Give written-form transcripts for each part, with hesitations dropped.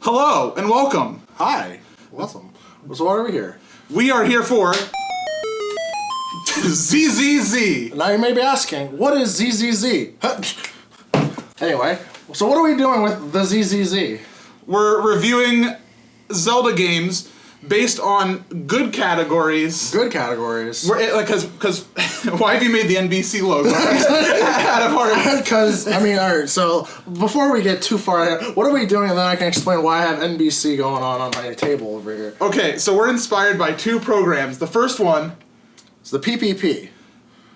Hello and welcome. Hi. Welcome. So why are we here? We are here for ZZZ. Now you may be asking, what is ZZZ? Anyway, so what are we doing with the ZZZ? We're reviewing Zelda games based on good categories. Good categories. Because why have you made the NBC logo out of heart? Because, alright, so before we get too far ahead, what are we doing? And then I can explain why I have NBC going on my table over here. Okay, so we're inspired by two programs. The first one It's the PPP.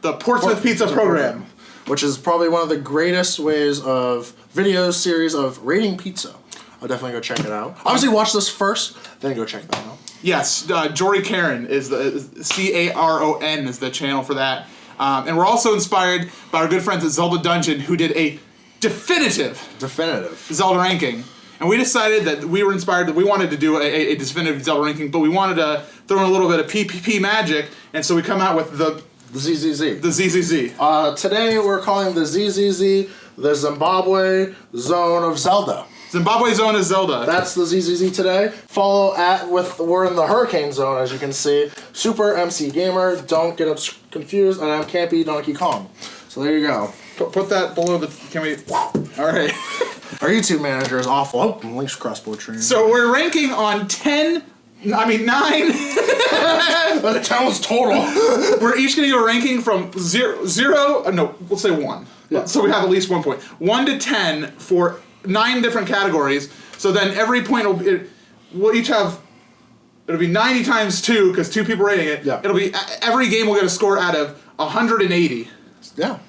The Portsmouth Pizza Program. Which is probably one of the greatest ways of video series of rating pizza. I'll definitely go check it out. Obviously watch this first, then go check that out. Yes, Jory Caron is the Caron is the channel for that. And we're also inspired by our good friends at Zelda Dungeon who did a definitive Zelda ranking. And we decided that we were inspired that we wanted to do a definitive Zelda ranking, but we wanted to throw in a little bit of PPP magic, and so we come out with the ZZZ. The ZZZ. Today we're calling the ZZZ the Zimbabwe Zone of Zelda. Zimbabwe Zone of Zelda. That's the ZZZ today. We're in the Hurricane Zone, as you can see. Super MC Gamer, don't get confused, and I'm Kampy Donkey Kong. So there you go. Put that below the, can we, alright. Our YouTube manager is awful. Oh, links crossbow train. So we're ranking on 9. But 10 was total. We're each going to go ranking from we'll say 1. Yeah. So we have at least 1 point. 1 to 10 for 9 different categories. So then every point we'll each have, it'll be 90 times 2 because 2 people rating it. Yeah. It'll be, every game will get a score out of 180. Yeah.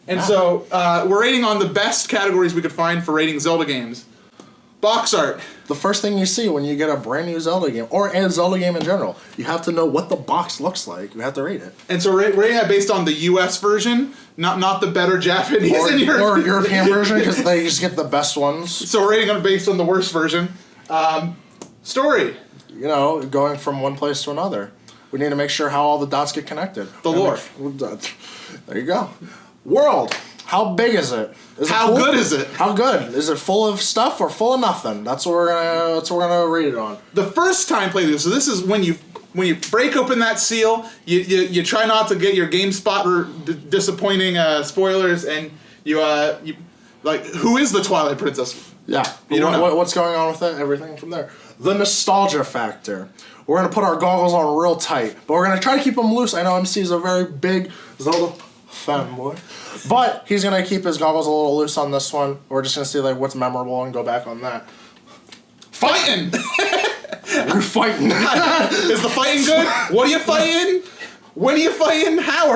And so we're rating on the best categories we could find for rating Zelda games. Box art. The first thing you see when you get a brand new Zelda game, or a Zelda game in general, you have to know what the box looks like. You have to rate it. And so we're rating that based on the US version, not the better Japanese or European version, because they just get the best ones. So we're rating it based on the worst version. Story. You know, going from one place to another. We need to make sure how all the dots get connected. The lore. There you go. World. How big is it? How good is it? How good? Is it full of stuff or full of nothing? That's what we're gonna rate it on. The first time playthrough. So this is when you break open that seal. You try not to get your GameSpot or disappointing spoilers, and you like, who is the Twilight Princess? Yeah. You don't know what's going on with it. Everything from there. The nostalgia factor. We're gonna put our goggles on real tight, but we're gonna try to keep them loose. I know MC is a very big Zelda fanboy, but he's gonna keep his goggles a little loose on this one. We're just gonna see like what's memorable and go back on that. Fighting. You're fighting. Is the fighting good? What are you fighting? When are you fighting? How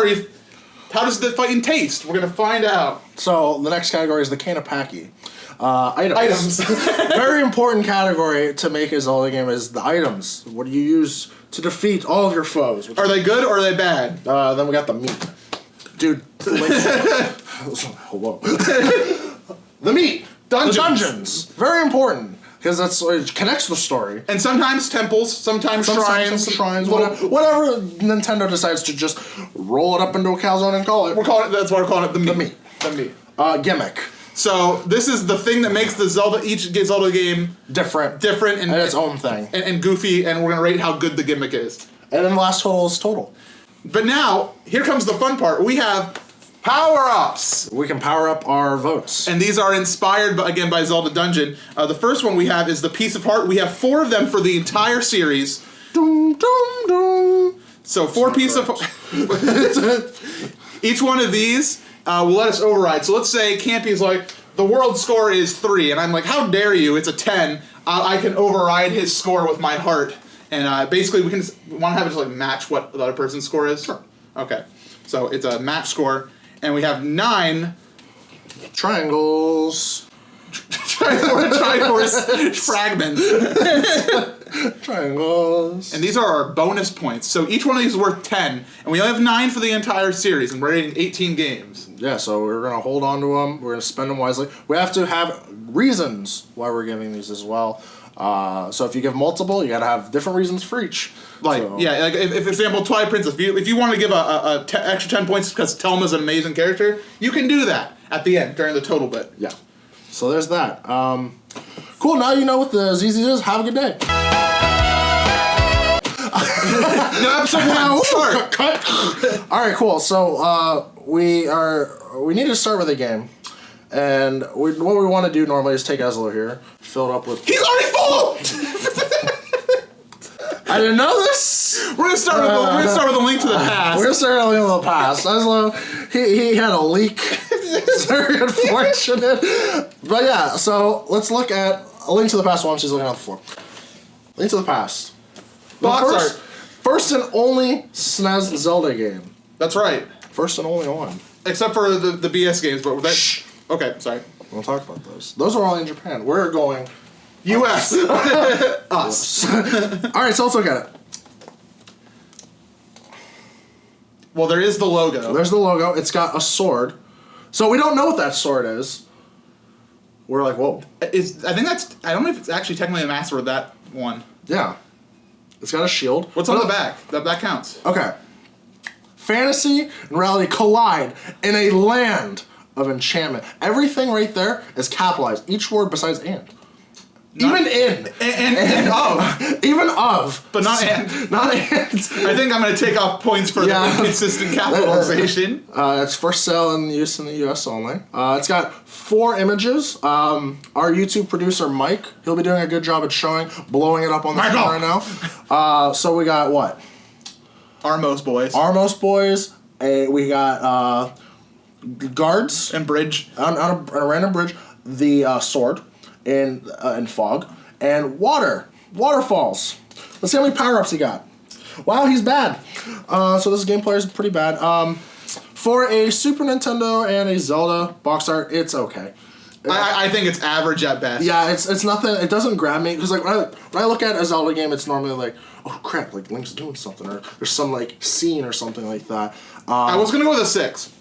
does the fighting taste? We're gonna find out. So the next category is the Kanapaki. Items. Very important category to make a Zelda game is the items. What do you use to defeat all of your foes? Are they good or are they bad? Then we got the meat. Dude. Hello. The meat. Dungeons. Very important. Because it connects the story. And sometimes temples, sometimes shrines. Whatever Nintendo decides to just roll it up into a calzone and call it. That's why we're calling it the meat. The meat. Gimmick. So this is the thing that makes each Zelda game different and its own thing. And goofy, and we're going to rate how good the gimmick is. And then the last total is total. But now, here comes the fun part. We have power-ups. We can power up our votes. And these are inspired, again, by Zelda Dungeon. The first one we have is the Piece of Heart. We have 4 of them for the entire series. Dum, dum, dum. So 4 Piece of Heart. Each one of these will let us override. So let's say Campy's like, the world score is 3. And I'm like, how dare you? It's a 10. I can override his score with my heart. And basically, we want to have it just like match what the other person's score is? Sure. Okay. So it's a match score. And we have 9 triangles. Triforce Fragment. Triangles. And these are our bonus points. So each one of these is worth 10. And we only have 9 for the entire series. And we're rating 18 games. Yeah, so we're going to hold on to them. We're going to spend them wisely. We have to have reasons why we're giving these as well. So if you give multiple, you got to have different reasons for each. Like, yeah, like if for example, Twilight Princess, if you want to give extra 10 points because Telma's an amazing character, you can do that at the end during the total bit. Yeah. So there's that. Cool, now you know what the ZZZ is. Have a good day. No, episode 1. Start. Cut. All right, cool. So we need to start with a game. And what we want to do normally is take Ezlo here, fill it up with... He's already full! I didn't know this! We're gonna start with a link to the past. We're gonna start with a link to the past. Ezlo, he had a leak. It's very unfortunate. But yeah, so let's look at a link to the past while she's looking on the floor. Link to the past. First and only SNES Zelda game. That's right. First and only one. Except for the BS games, but that... Shh. Okay, sorry. We'll talk about those. Those are all in Japan. We're going... U.S. Us. Alright, so let's look at it. Well, there is the logo. There's the logo. It's got a sword. So we don't know what that sword is. We're like, whoa. I don't know if it's actually technically a master of that one. Yeah. It's got a shield. What's on the back? That counts. Okay. Fantasy and reality collide in a land of enchantment. Everything right there is capitalized. Each word besides and. Even in. And of. Even of. But not and. Not and. I think I'm going to take off points for the inconsistent capitalization. It's for sale and use in the US only. It's got 4 images. Our YouTube producer, Mike, he'll be doing a good job at blowing it up on the screen right now. So we got what? Armos boys. Armos boys. We got guards. And bridge. On a random bridge. The sword. In fog, and waterfalls. Let's see how many power-ups he got. Wow, he's bad. So this gameplay is pretty bad. For a Super Nintendo and a Zelda box art, it's okay. I think it's average at best. Yeah, it's nothing. It doesn't grab me because like when I look at a Zelda game, it's normally like, oh crap, like Link's doing something, or there's some like scene or something like that. I was gonna go with a 6,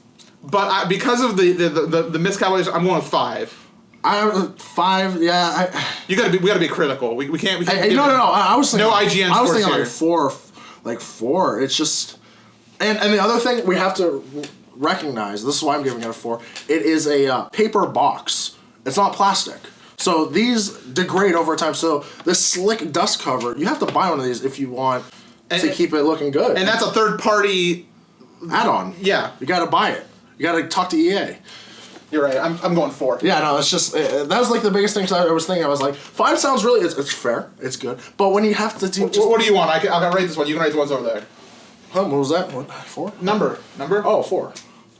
but because of the miscalculation, I'm going with 5. 5, yeah. We gotta be critical. We can't. No. I was thinking. No IGN. I was thinking here. like 4. It's just, and the other thing we have to recognize. This is why I'm giving it a 4. It is a paper box. It's not plastic. So these degrade over time. So this slick dust cover, you have to buy one of these if you want to keep it looking good. And that's a third-party add-on. Yeah, you got to buy it. You got to talk to EA. You're right. I'm going 4. Yeah, no, it's just that was like the biggest thing I was thinking. I was like, 5 sounds really it's fair, it's good, but when you have to do, what do you want? I'll rate this one. You can rate the ones over there. Huh, what was that? What, 4? Number. Oh, 4.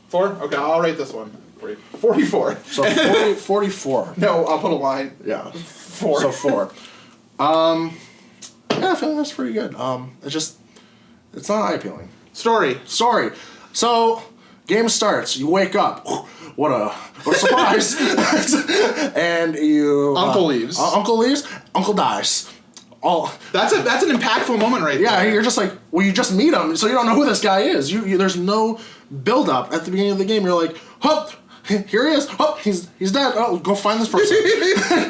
4. Okay, I'll rate this one. 44. So 44. No, I'll put a line. Yeah. 4. So 4. Yeah, I feel like that's pretty good. It's not eye appealing. Story. So game starts. You wake up. What a surprise! And you Uncle leaves. Uncle leaves. Uncle dies. That's an impactful moment right there. Yeah, you're just like, well, you just meet him, so you don't know who this guy is. You there's no build up at the beginning of the game. You're like, hup, here he is. Hup, he's dead. Oh, go find this person.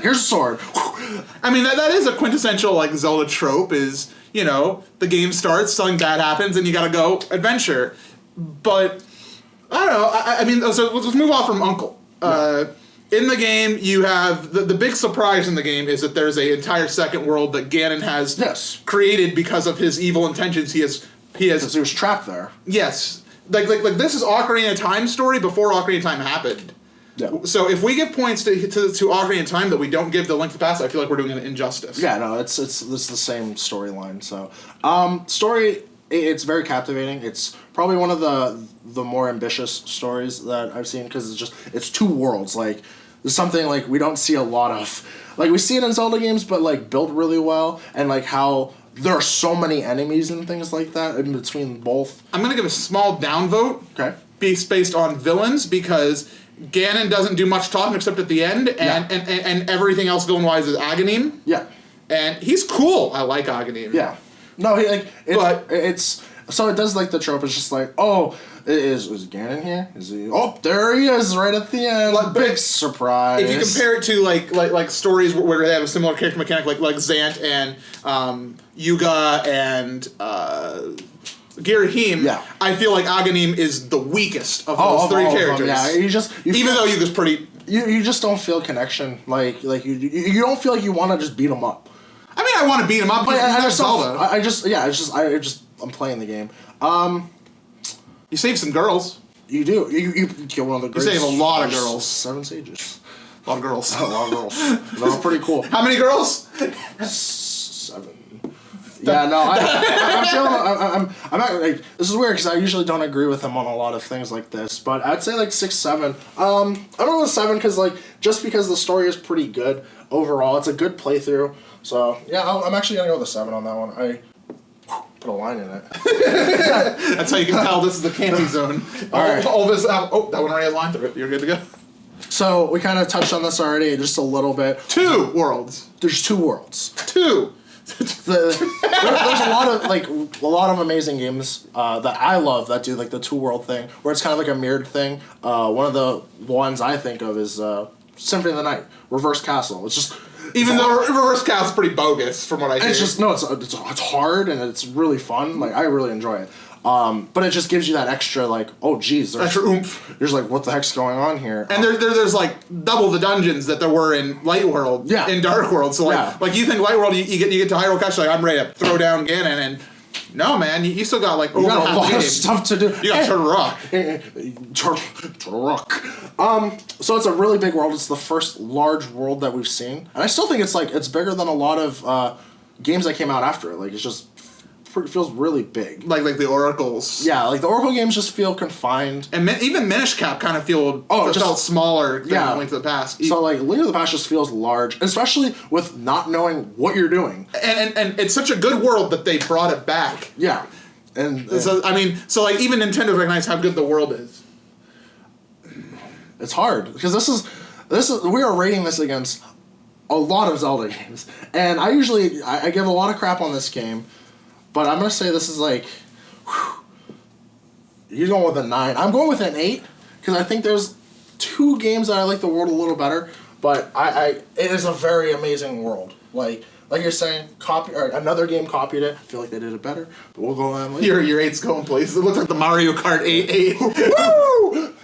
Here's a sword. I mean that is a quintessential like Zelda trope. Is the game starts, something bad happens, and you gotta go adventure, but. I don't know. I mean, so let's move on from Uncle. In the game, you have the big surprise in the game is that there's an entire second world that Ganon has created because of his evil intentions. He was trapped there. Yes, like this is Ocarina of Time story before Ocarina of Time happened. Yeah. So if we give points to Ocarina of Time that we don't give the Link to the Past, I feel like we're doing an injustice. Yeah, no, it's the same storyline. So story. It's very captivating. It's probably one of the more ambitious stories that I've seen because it's 2 worlds. Like there's something like we don't see a lot of. Like we see it in Zelda games, but like built really well, and like how there are so many enemies and things like that in between both. I'm gonna give a small downvote. Okay. Based on villains because Ganon doesn't do much talking except at the end, and everything else villain-wise is Aghanim. Yeah. And he's cool. I like Aghanim. Yeah. No, it's so it does like the trope. It's just like, oh, is Ganon here? Is he? Oh, there he is, right at the end. Like, big surprise. If you compare it to like stories where they have a similar character mechanic, like Zant and Yuga and Girahim, I feel like Aghanim is the weakest of those 3 characters. Yeah, even though Yuga's pretty You just don't feel connection. Like you don't feel like you want to just beat them up. I mean, I want to beat them up, but I'm playing the game. You save some girls. You do. You kill one of the girls. You save a lot of girls. 7 sages. A lot of girls. A lot of girls. They're pretty cool. How many girls? 7. Yeah, no, I'm feeling. I'm not like this is weird because I usually don't agree with him on a lot of things like this, but I'd say like 6, 7. I'm going with 7 because just because the story is pretty good overall, it's a good playthrough. So yeah, I'm actually gonna go with a 7 on that one. I put a line in it. That's how you can tell this is the Kampy zone. All right. All this. That one already has a line through it. You're good to go. So we kind of touched on this already, just a little bit. 2 worlds. There's 2 worlds. 2. There's a lot of amazing games that I love that do like the 2-world thing, where it's kind of like a mirrored thing. One of the ones I think of is Symphony of the Night, Reverse Castle. It's just even though Reverse Castle's pretty bogus from what I hear. It's just it's hard and it's really fun. Like I really enjoy it. But it just gives you that extra like, oh geez, there's extra oomph. There's like, what the heck's going on here? And there's like double the dungeons that there were in Light World. Yeah. In Dark World. So like you think Light World, you get to Hyrule Castle, like I'm ready to throw down Ganon, and no man, you still got like over got a half lot the game. of stuff to do. You got Turtle Rock. Turtle Rock. So it's a really big world. It's the first large world that we've seen, and I still think it's bigger than a lot of games that came out after it. Like it's just. It feels really big. Like the Oracles. Yeah, like the Oracle games just feel confined. And even Minish Cap kind of felt smaller than Link to the Past. So like Link to the Past just feels large, especially with not knowing what you're doing. And it's such a good world that they brought it back. Yeah. And so like even Nintendo recognized how good the world is. It's hard because this is we are rating this against a lot of Zelda games. And I usually I give a lot of crap on this game. But I'm going to say this is like, you're going with a 9. I'm going with an 8, because I think there's 2 games that I like the world a little better, but it is a very amazing world. Like you're saying, another game copied it. I feel like they did it better, but we'll go on later. Your 8's going places. It looks like the Mario Kart 8. Woo!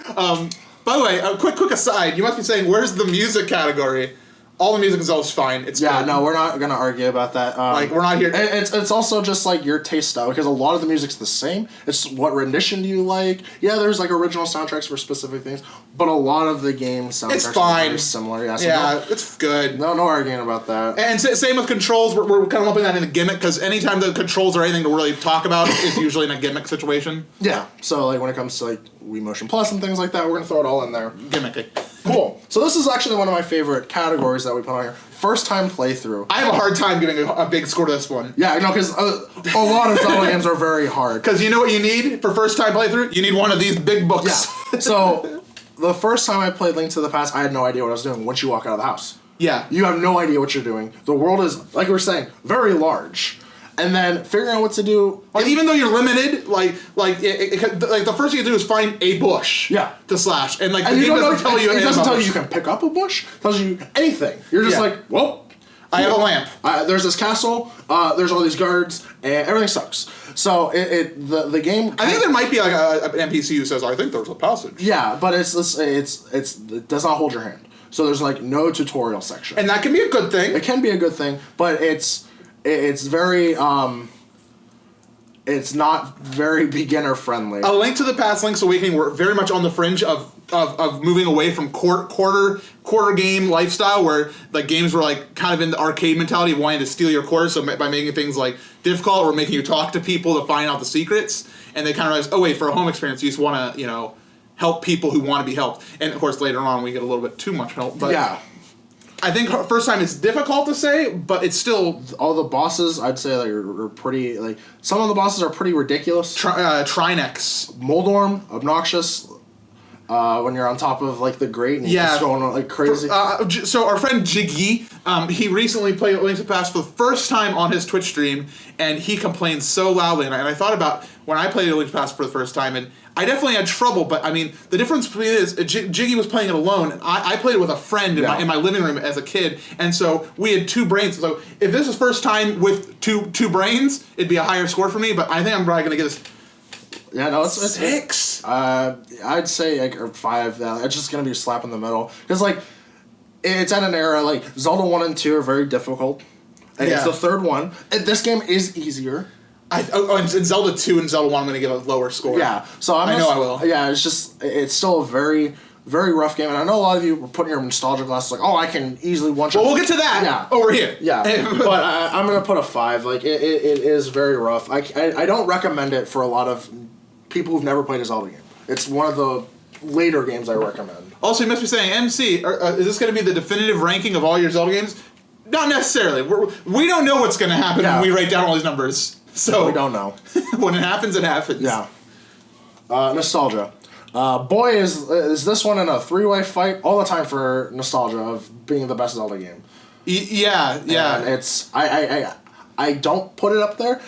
By the way, a quick aside, you must be saying, where's the music category? All the music is always fine. It's good. No, we're not gonna argue about that. We're not here. It's also just like your taste style because a lot of the music's the same. It's what rendition do you like? Yeah, there's like original soundtracks for specific things, but a lot of the game soundtracks are very similar. Yeah, it's good. No arguing about that. And same with controls. We're kind of lumping that in a gimmick because anytime the controls are anything to really talk about is usually in a gimmick situation. Yeah. So like when it comes to like Wii Motion Plus and things like that, we're gonna throw it all in there. Gimmicky. Cool. So this is actually one of my favorite categories that we put on here. First time playthrough. I have a hard time giving a big score to this one. Yeah, no, because a lot of Zelda games are very hard. Because you know what you need for first time playthrough? You need one of these big books. Yeah. So the first time I played Link to the Past, I had no idea what I was doing once you walk out of the house. Yeah. You have no idea what you're doing. The world is, like we were saying, very large. And then figuring out what to do. Like even though you're limited, like the first thing you do is find a bush. Yeah. To slash, and the game doesn't tell you. It doesn't tell you can pick up a bush. It tells you anything. You're just like, well, I have a lamp. There's this castle. There's all these guards, and everything sucks. So the game. I think there might be like an NPC who says, "I think there's a passage." Yeah, but it does not hold your hand. So there's like no tutorial section. And that can be a good thing. It can be a good thing, but it's very it's not very beginner friendly. A Link to the Past, Link's Awakening were very much on the fringe of moving away from quarter game lifestyle where like games were like kind of in the arcade mentality of wanting to steal your quarters, so by making things like difficult or making you talk to people to find out the secrets, and they kind of realized, oh wait, for a home experience you just want to help people who want to be helped, and of course later on we get a little bit too much help, but yeah. I think first time is difficult to say, but it's still... All the bosses, I'd say, are pretty... Like, some of the bosses are pretty ridiculous. Trinex. Moldorm, obnoxious. When you're on top of, like, the grate and you're just going like crazy. So our friend Jiggy, he recently played Link to the Past for the first time on his Twitch stream, and he complained so loudly. And I thought about when I played Link to the Past for the first time, and I definitely had trouble, but I mean, the difference between it is Jiggy was playing it alone, and I played it with a friend in my living room as a kid, and so we had 2 brains. So if this was first time with two brains, it'd be a higher score for me, but I think I'm probably going to get this Yeah, no, it's 6. I'd say like or 5. It's just gonna be a slap in the middle because like it's at an era like Zelda 1 and 2 are very difficult. And it's the third one. And this game is easier. In Zelda 2 and Zelda 1, I'm gonna give a lower score. Yeah, so I know I will. Yeah, it's still a very very rough game, and I know a lot of you were putting your nostalgia glasses like, oh, I can easily one-shot. Well, we'll get to that over here. Yeah, but I'm going to put a 5. Like, it is very rough. I don't recommend it for a lot of people who've never played a Zelda game. It's one of the later games I recommend. Also, you must be saying, MC, is this going to be the definitive ranking of all your Zelda games? Not necessarily. We don't know what's going to happen when we write down all these numbers. So we don't know. When it happens, it happens. Yeah. Nostalgia. Boy, is this one in a 3-way fight all the time for nostalgia of being the best Zelda game. Yeah. And it's I don't put it up there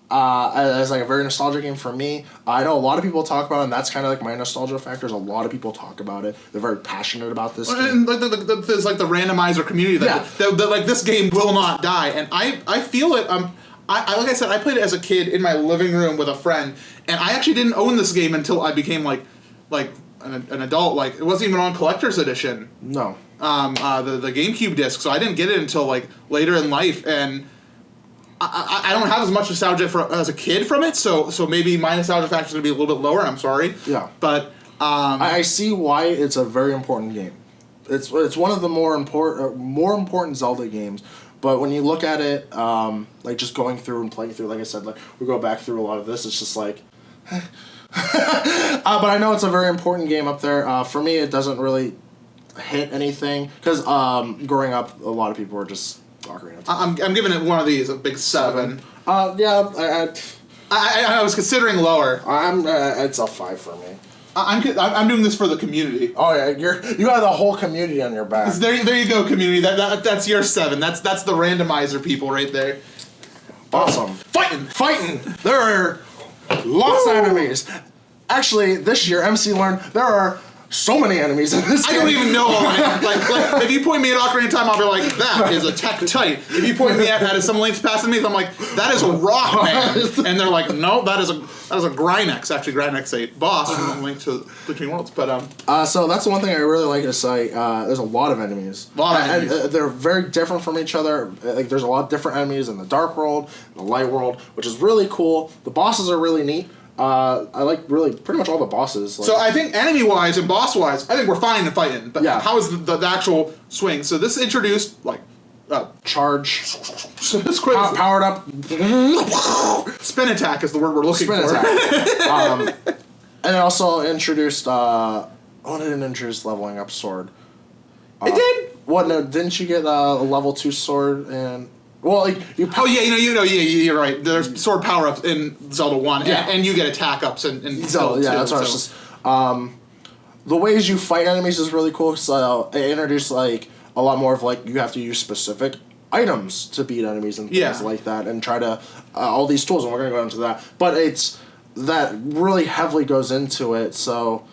as like a very nostalgic game for me. I know a lot of people talk about it, and that's kind of like my nostalgia factors. A lot of people talk about it. They're very passionate about this game. And there's like the randomizer community that like this game will not die, and I feel it. I like I said, I played it as a kid in my living room with a friend, and I actually didn't own this game until I became like an adult. Like, it wasn't even on collector's edition. No. The GameCube disc, so I didn't get it until like later in life, and I don't have as much nostalgia as a kid from it, so maybe my nostalgia factor is gonna be a little bit lower. And I'm sorry. Yeah. But I see why it's a very important game. It's one of the more important Zelda games. But when you look at it, like just going through and playing through, like I said, like we go back through a lot of this, it's just like. But I know it's a very important game up there. For me, it doesn't really hit anything because growing up, a lot of people were just Ocarina of Time. I'm giving it one of these, a big 7. Yeah, I was considering lower. It's a 5 for me. I'm doing this for the community. Oh yeah, you got the whole community on your back. There you go, community. That's your 7. That's the randomizer people right there. Awesome. Fighting. There are lots of enemies. Actually, this year MC learned there are so many enemies in this game. I don't even know all my like if you point me at Ocarina of Time, I'll be like, that is a Tektite. If you point me at that as some links passing me, I'm like, that is a rock man. And they're like, no, that is a Grynex. Actually, Grynex a boss and link to Between Worlds. But so that's the one thing I really like to say. There's a lot of enemies. And they're very different from each other. Like there's a lot of different enemies in the Dark World, the Light World, which is really cool. The bosses are really neat. I like really pretty much all the bosses. So I think enemy-wise and boss-wise, I think we're fine in fighting. But how is the actual swing? So this introduced like charge. So this quick powered up. Spin attack is the word we're looking for. Attack. And it also introduced. It didn't introduce leveling up sword. It did. What? No, didn't you get a level 2 sword and? Well, like you. You're right. There's sword power ups in Zelda 1, and you get attack ups in Zelda 2. Yeah, that's what I was just. The ways you fight enemies is really cool. So it introduced like a lot more of like you have to use specific items to beat enemies and things like that, and try to all these tools, and we're gonna go into that. But it's that really heavily goes into it. So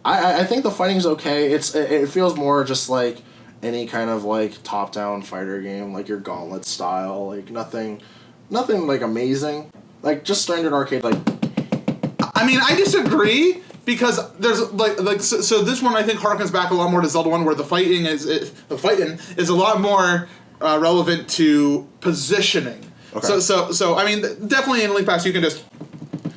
I think the fighting's okay. It feels more just like any kind of like top-down fighter game, like your Gauntlet style, like nothing like amazing, like just standard arcade. Like, I mean, I disagree because there's so this one I think harkens back a lot more to Zelda 1, where the fighting is a lot more relevant to positioning. Okay. So I mean, definitely in Link Pass you can just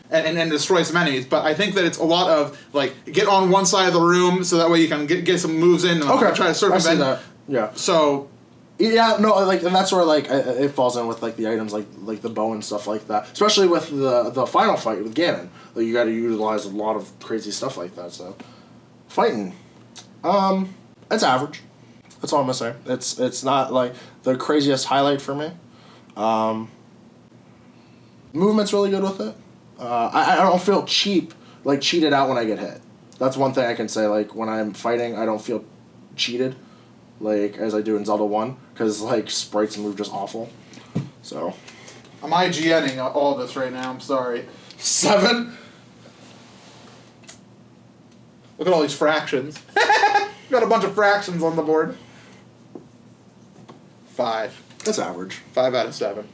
and destroy some enemies, but I think that it's a lot of like get on one side of the room so that way you can get some moves in and try to circumvent. I see that. Yeah. So yeah, no, like, and that's where like it falls in with like the items like the bow and stuff like that, especially with the final fight with Ganon. Like you got to utilize a lot of crazy stuff like that. So fighting, it's average. That's all I'm gonna say. It's not like the craziest highlight for me. Movement's really good with it. I don't feel cheated out when I get hit. That's one thing I can say. Like when I'm fighting, I don't feel cheated, like as I do in Zelda 1, because like sprites move just awful. So, I'm IGNing all this right now. I'm sorry. 7. Look at all these fractions. Got a bunch of fractions on the board. 5. That's average. 5 out of 7.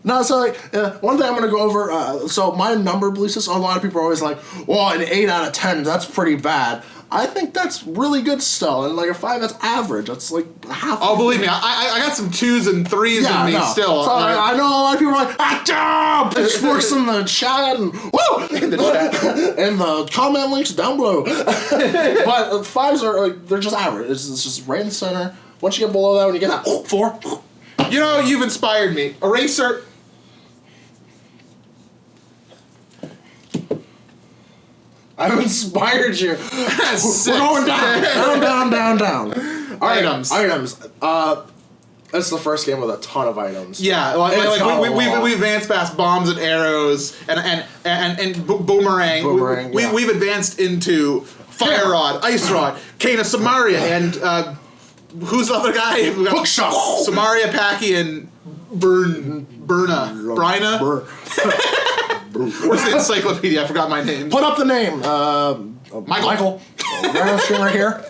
No, so like one thing I'm gonna go over. So my number belief system. A lot of people are always like, "Well, an 8 out of 10, that's pretty bad." I think that's really good still, and like a 5, that's average. That's like half. Oh, believe me, I got some 2s and 3s in me still. So I know a lot of people are like, pitchforks in the chat and woo in the chat and the comment links down below. But 5s are like they're just average. It's just right in the center. Once you get below that, when you get that 4. You know, you've inspired me. Eraser. I've inspired you. We're going down. Items. It's the first game with a ton of items. Yeah, we advanced past bombs and arrows and boomerang. We've advanced into fire rod, ice rod, Cane of Samaria, and who's the other guy? Bookshop. Samaria, Packy, and Bryna. Where's the encyclopedia? I forgot my name. Put up the name. Michael. Right on screen right here.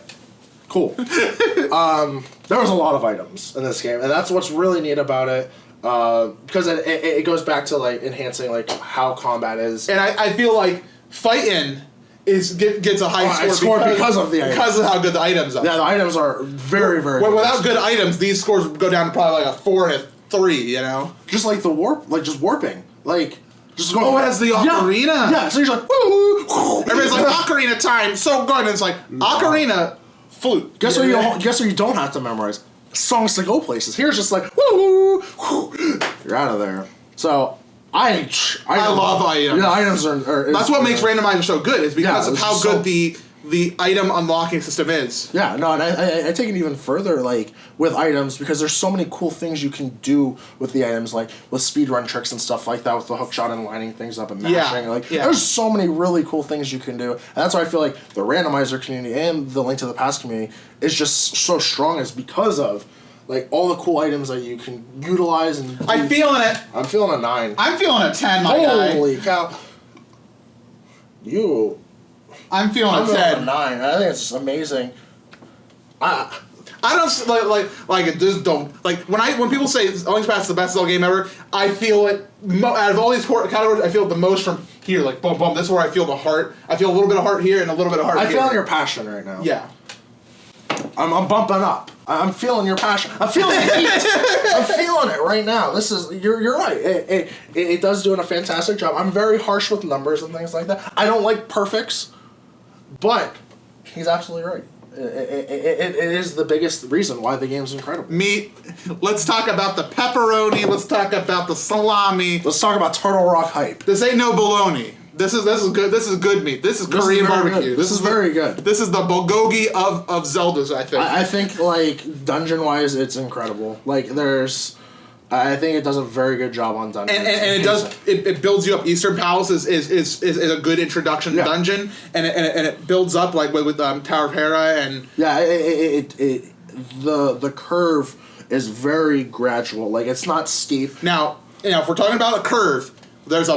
Cool. There was a lot of items in this game, and that's what's really neat about it. Because it goes back to like enhancing like how combat is. And I feel like fighting gets a high score because of the items. Because of how good the items are. Yeah, the items are very, very good. Without good items, these scores would go down to probably like a 4 and a 3, you know? Just like the warp, like just warping. Like, just going. Oh, it has the ocarina? Yeah, so you're like, woo! Everybody's like, ocarina time, so good. And it's like, ocarina, flute. Guess what you don't have to memorize? Songs to go places. Here's just like, woo! You're out of there. So, I love items. Yeah, items are that's what makes randomizer so good, is because of how good the item unlocking system is. Yeah, no, and I take it even further, like, with items, because there's so many cool things you can do with the items, like, with speedrun tricks and stuff like that, with the hookshot and lining things up and mashing. There's so many really cool things you can do, and that's why I feel like the randomizer community and the Link to the Past community is just so strong, is because of, like, all the cool items that you can utilize and do. I'm feeling it. I'm feeling a 9. I'm feeling a 10, my guy. Holy cow. I'm feeling a 10. A 9. I think it's amazing. I don't like it. Just don't like when people say Link's Past is the best Zelda game ever. I feel it out of all these categories. I feel it the most from here. Like boom, boom. This is where I feel the heart. I feel a little bit of heart here and a little bit of heart here. I feel your passion right now. Yeah. I'm bumping up. I'm feeling your passion. I'm feeling the heat. I'm feeling it right now. You're right. It does do a fantastic job. I'm very harsh with numbers and things like that. I don't like perfects, but he's absolutely right. It is the biggest reason why the game's incredible. Let's talk about the pepperoni. Let's talk about the salami. Let's talk about Turtle Rock hype. This ain't no bologna. This is good. This is good meat. This is Korean barbecue. This is very good. This is the bulgogi of Zeldas, I think. I think, like, dungeon-wise, it's incredible. Like, I think it does a very good job on dungeon. And it builds you up. Eastern Palace is a good introduction to dungeon, and it builds up like with Tower of Hera and the curve is very gradual. Like, it's not steep. Now if we're talking about a curve, there's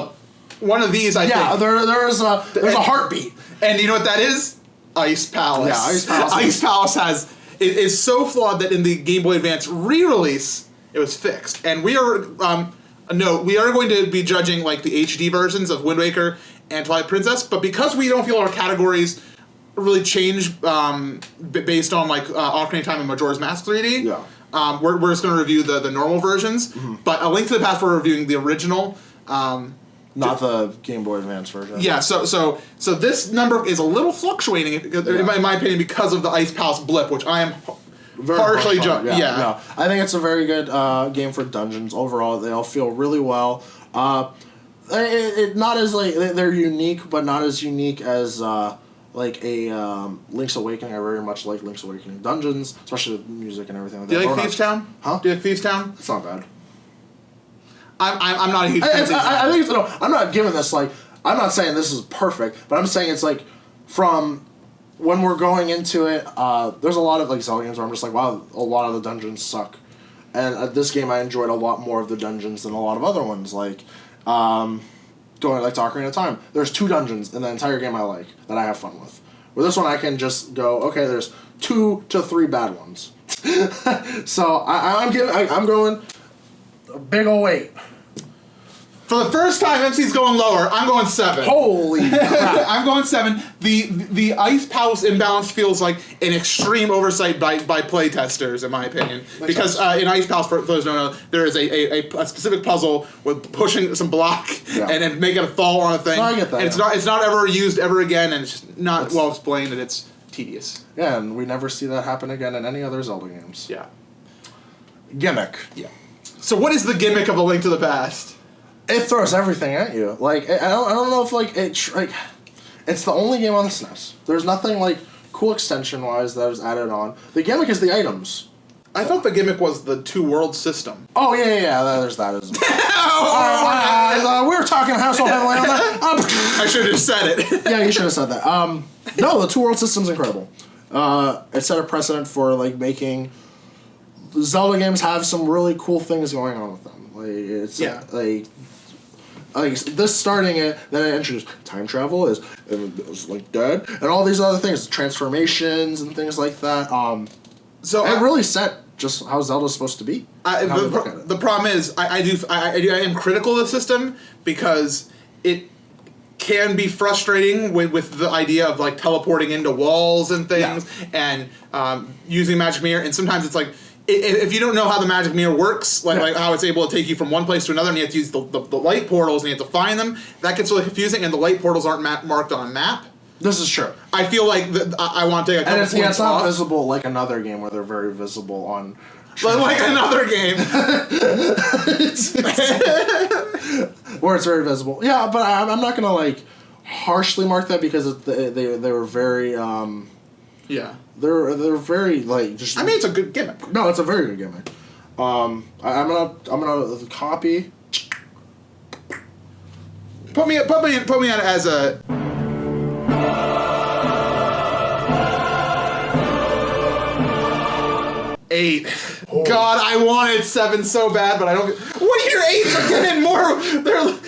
one of these. I think there's a heartbeat. And you know what that is? Ice Palace. Yeah, Ice Palace. Ice Palace is so flawed that in the Game Boy Advance re-release, it was fixed. And we are going to be judging like the HD versions of Wind Waker and Twilight Princess, but because we don't feel our categories really change based on like Ocarina of Time and Majora's Mask 3D, we're just going to review the normal versions. Mm-hmm. But A Link to the Past, we're reviewing the original. Not the Game Boy Advance version. Yeah, so this number is a little fluctuating, in my opinion, because of the Ice Palace blip, which I am partially judging. No, I think it's a very good game for dungeons overall. They all feel really well. Not as like they're unique, but not as unique as like a Link's Awakening. I very much like Link's Awakening dungeons, especially with music and everything like that. Do you like Thieves Town? Huh? Do you like Thieves Town? It's not bad. I'm not a huge fan of Thieves Town. I think I'm not giving this like, I'm not saying this is perfect, but I'm saying it's like from when we're going into it, there's a lot of like Zelda games where I'm just like, wow, a lot of the dungeons suck. And this game I enjoyed a lot more of the dungeons than a lot of other ones, like going like to Ocarina of Time. There's 2 dungeons in the entire game I like, that I have fun with. With this one I can just go, okay, there's 2 to 3 bad ones. So I'm going a big ol' 8. For the first time, MC's going lower. I'm going 7. Holy crap. I'm going 7. The Ice Palace imbalance feels like an extreme oversight by playtesters, in my opinion. Because in Ice Palace, for those who don't know, there is a specific puzzle with pushing some block and then making it fall on a thing. No, I get that. And it's not ever used ever again, and it's just not well explained, and it's tedious. Yeah, and we never see that happen again in any other Zelda games. Yeah. Gimmick. Yeah. So what is the gimmick of A Link to the Past? It throws everything at you. Like, I don't know if, like, it's the only game on the SNES. There's nothing, like, cool extension-wise that was added on. The gimmick is the items. I thought the gimmick was the 2-world system. Oh, yeah, there's that as well. We were talking household heavily on that. I should have said it. Yeah, you should have said that. No, the 2-world system's incredible. It set a precedent for, like, making Zelda games have some really cool things going on with them. Like, it's, like this starting it, then it introduced time travel it was like dead, and all these other things, transformations and things like that. So it really set just how Zelda's supposed to be. The problem is, I am critical of the system because it can be frustrating with the idea of like teleporting into walls and things and using Magic Mirror, and sometimes it's like, if you don't know how the Magic Mirror works, like how it's able to take you from one place to another, and you have to use the light portals, and you have to find them, that gets really confusing, and the light portals aren't marked on a map. This is true. I feel like I want to take a couple points off. It's not visible like another game where they're very visible on... Like another game. Where it's very visible. Yeah, but I'm not going to, like, harshly mark that because they were very... Yeah. They're very, like, just... I mean, it's a good gimmick. No, it's a very good gimmick. I'm gonna copy. Put me on as a... Eight. Oh. God, I wanted 7 so bad, but I don't. What are your 8s are getting more?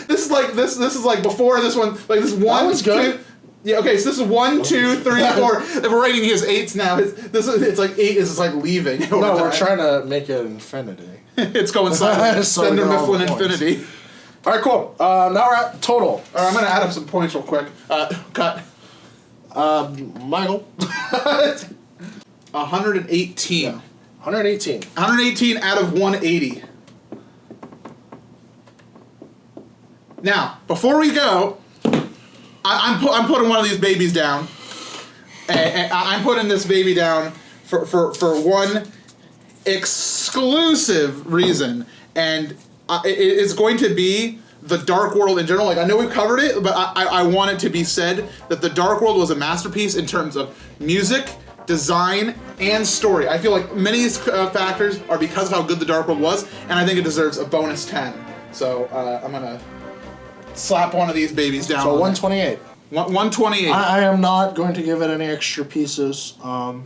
This is like before this one. Like this one. That one's good. 2, yeah. Okay. So this is 1, 2, 3, 4. If we're rating his 8s now, it's like 8 is like leaving. No, we're trying to make it infinity. It's going silent. Thunder Mifflin Infinity. All right, cool. Now we're at total. All right, I'm gonna add up some points real quick. Cut. Michael. 118. Yeah. 118. 118 out of 180. Now, before we go, I'm putting one of these babies down. And I'm putting this baby down for one exclusive reason, and it's going to be the Dark World in general. Like, I know we've covered it, but I want it to be said that the Dark World was a masterpiece in terms of music, design, and story. I feel like many of these factors are because of how good the Dark World was, and I think it deserves a bonus 10. So I'm gonna slap one of these babies down. So 128. 128. I am not going to give it any extra pieces. You're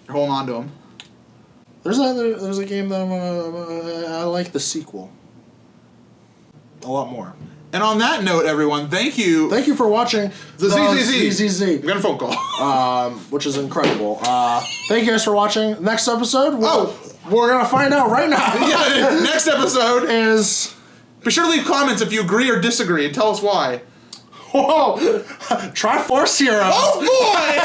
holding on to them. There's a game that I like the sequel a lot more. And on that note, everyone, thank you. Thank you for watching the ZZZ. I'm getting a phone call. Which is incredible. Thank you guys for watching. Next episode, we're going to find out right now. Yeah, next episode is... Be sure to leave comments if you agree or disagree and tell us why. Whoa! Triforce Hero. Oh boy!